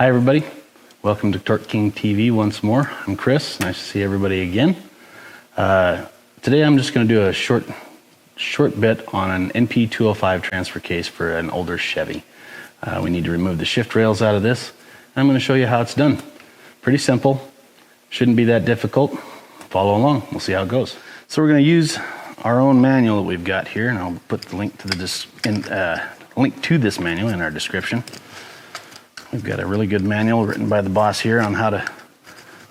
Hi everybody, welcome to TorqueKingTv once more. I'm Chris, nice to see everybody again. Today I'm just going to do a short bit on an NP205 transfer case for an older Chevy. We need to remove the shift rails out of this. I'm going to show you how it's done. Pretty simple, shouldn't be that difficult. Follow along, we'll see how it goes. So we're going to use our own manual that we've got here, and I'll put the link to this manual in our description. We've got a really good manual written by the boss here on how to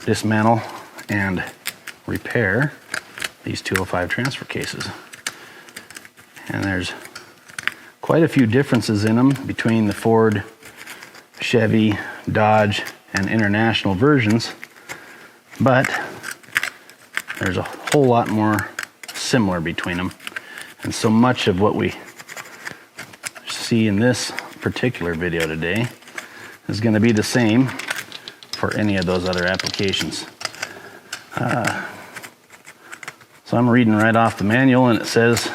dismantle and repair these 205 transfer cases. And there's quite a few differences in them between the Ford, Chevy, Dodge, and International versions, but there's a whole lot more similar between them. And so much of what we see in this particular video today is going to be the same for any of those other applications. So I'm reading right off the manual, and it says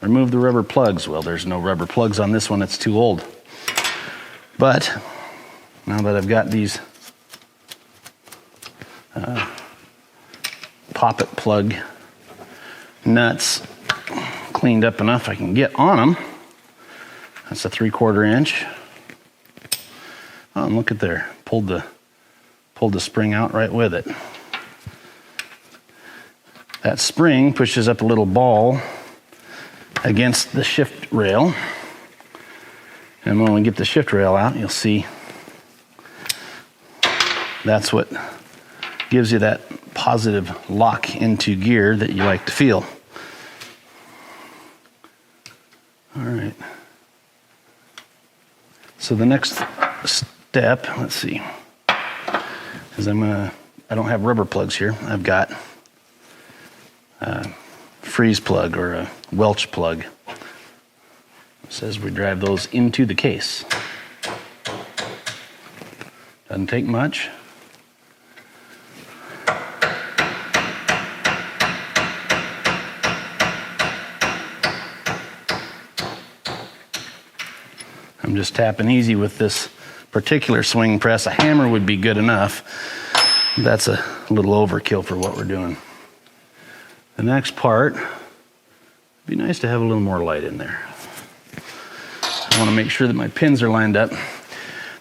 remove the rubber plugs. Well, there's no rubber plugs on this one, it's too old. But now that I've got these poppet plug nuts cleaned up enough I can get on them. That's a 3/4 inch. Oh, and look at there, pulled the spring out right with it. That spring pushes up a little ball against the shift rail, and when we get the shift rail out, you'll see that's what gives you that positive lock into gear that you like to feel. All right. So the next step, let's see, is I don't have rubber plugs here. I've got a freeze plug or a Welch plug. It says we drive those into the case. Doesn't take much. I'm just tapping easy with this particular swing press. A hammer would be good enough. That's a little overkill for what we're doing. The next part, it'd be nice to have a little more light in there. I want to make sure that my pins are lined up.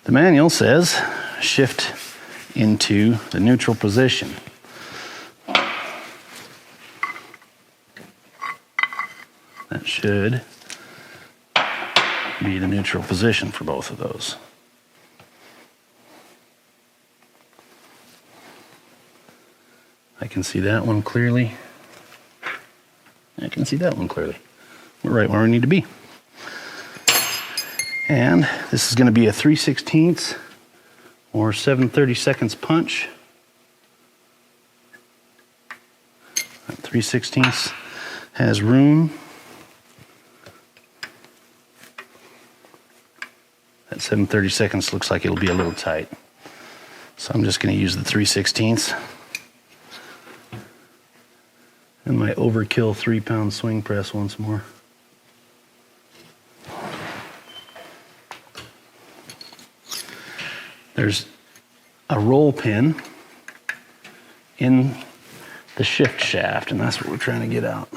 The manual says shift into the neutral position. That should be the neutral position for both of those. I can see that one clearly. I can see that one clearly. We're right where we need to be. And this is going to be a 3/16 or 7/32 punch. That 3/16 has room. That 7/32 looks like it'll be a little tight. So I'm just going to use the 3/16 and my overkill 3-pound swing press once more. There's a roll pin in the shift shaft, and that's what we're trying to get out.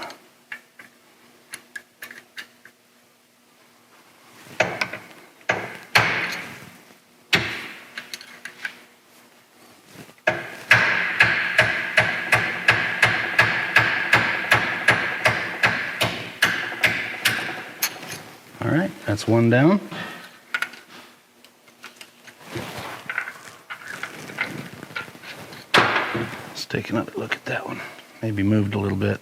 All right, that's one down. Let's take another look at that one. Maybe moved a little bit.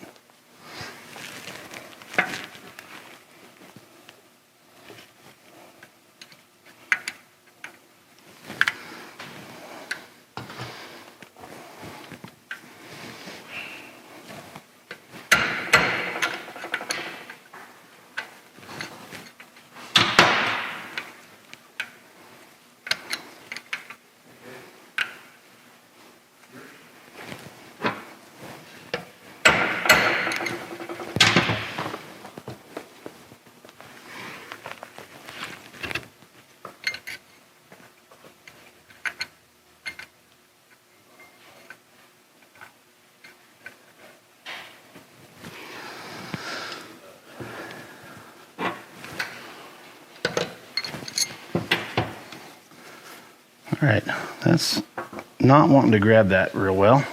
All right, that's not wanting to grab that real well.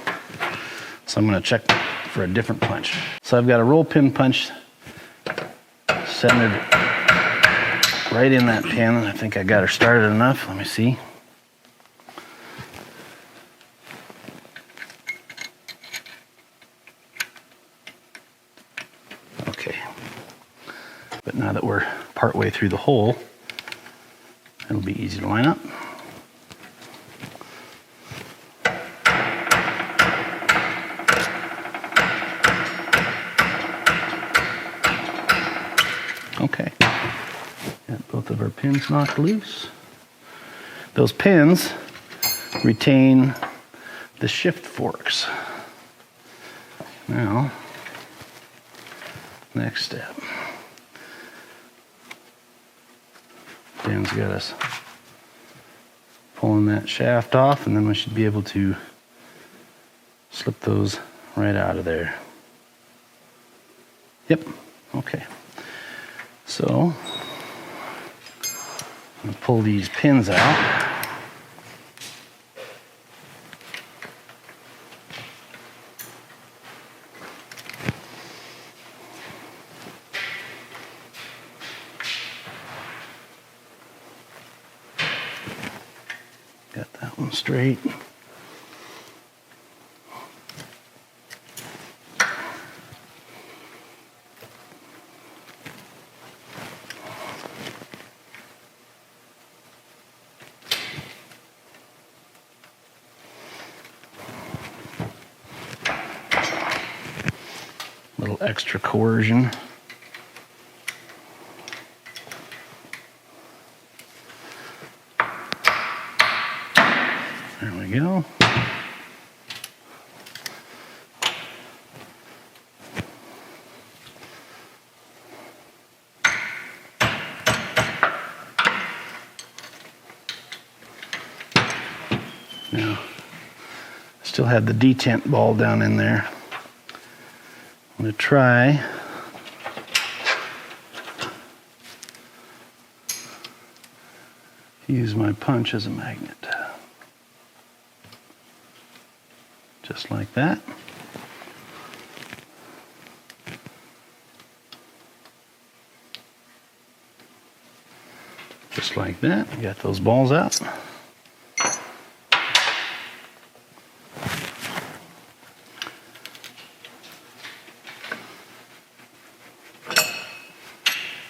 So I'm gonna check for a different punch. So I've got a roll pin punch centered right in that pin. I think I got her started enough. Let me see. Okay. But now that we're partway through the hole, it'll be easy to line up. Okay, got both of our pins knocked loose. Those pins retain the shift forks. Now, next step. Dan's got us pulling that shaft off, and then we should be able to slip those right out of there. Yep, okay. So, I'm gonna pull these pins out. Got that one straight. Little extra coercion. There we go. Now, still had the detent ball down in there. I'm going to try to use my punch as a magnet. Just like that. Just like that. Got those balls out.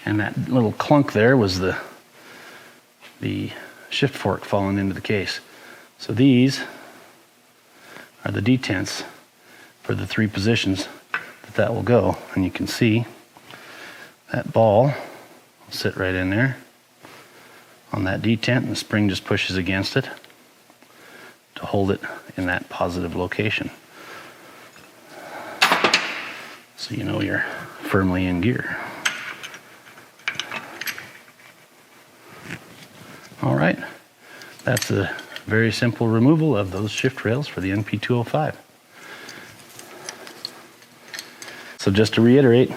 And that little clunk there was the shift fork falling into the case. So these are the detents for the 3 positions that will go. And you can see that ball will sit right in there on that detent, and the spring just pushes against it to hold it in that positive location. So you know you're firmly in gear. All right, that's a very simple removal of those shift rails for the NP205. So just to reiterate,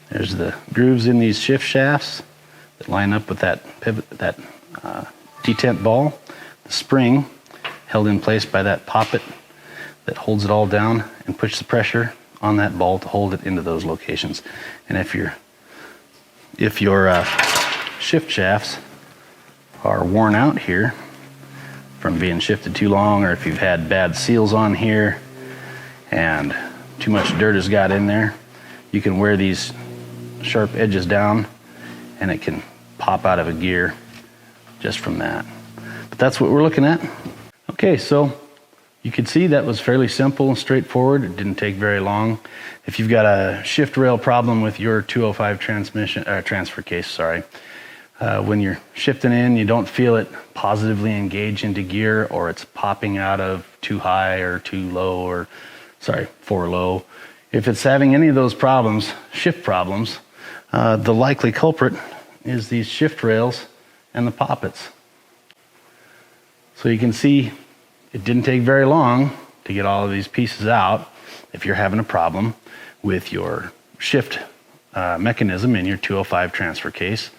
there's the grooves in these shift shafts that line up with that pivot, that detent ball, the spring held in place by that poppet that holds it all down and pushes the pressure on that ball to hold it into those locations. And if your shift shafts are worn out here from being shifted too long, or if you've had bad seals on here and too much dirt has got in there, you can wear these sharp edges down and it can pop out of a gear just from that. But that's what we're looking at. Okay, so you can see that was fairly simple and straightforward. It didn't take very long. If you've got a shift rail problem with your 205 transfer case, sorry, when you're shifting in, you don't feel it positively engage into gear, or it's popping out of too high or too low, or for low. If it's having any of those problems, shift problems, the likely culprit is these shift rails and the poppets. So you can see it didn't take very long to get all of these pieces out if you're having a problem with your shift mechanism in your 205 transfer case.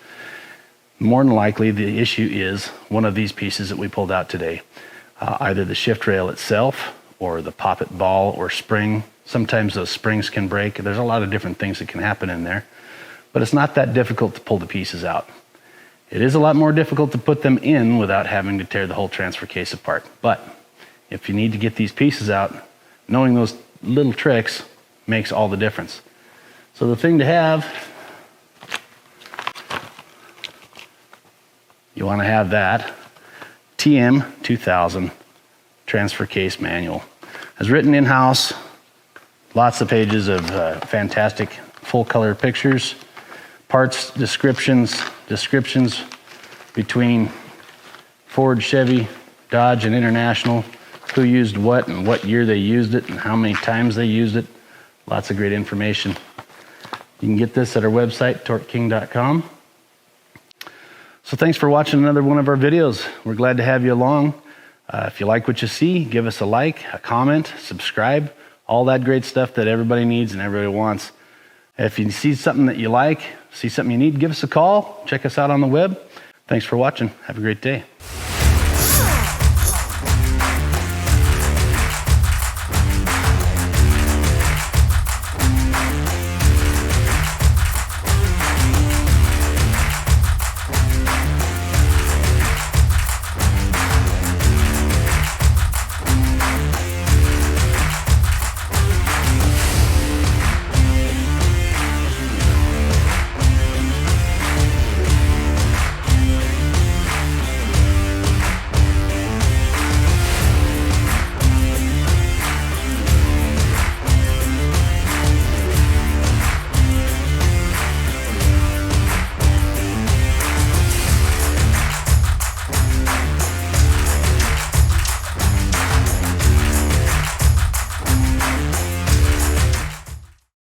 more than likely the issue is one of these pieces that we pulled out today. Either the shift rail itself or the poppet ball or spring. Sometimes those springs can break. There's a lot of different things that can happen in there, but it's not that difficult to pull the pieces out. It is a lot more difficult to put them in without having to tear the whole transfer case apart. But if you need to get these pieces out, knowing those little tricks makes all the difference. So the thing to have, you want to have that TM 2000 transfer case manual. It's written in-house, lots of pages of fantastic full color pictures, parts descriptions between Ford, Chevy, Dodge, and International, who used what and what year they used it and how many times they used it. Lots of great information. You can get this at our website, TorqueKing.com. So thanks for watching another one of our videos. We're glad to have you along. If you like what you see, give us a like, a comment, subscribe, all that great stuff that everybody needs and everybody wants. If you see something that you like, see something you need, give us a call. Check us out on the web. Thanks for watching. Have a great day.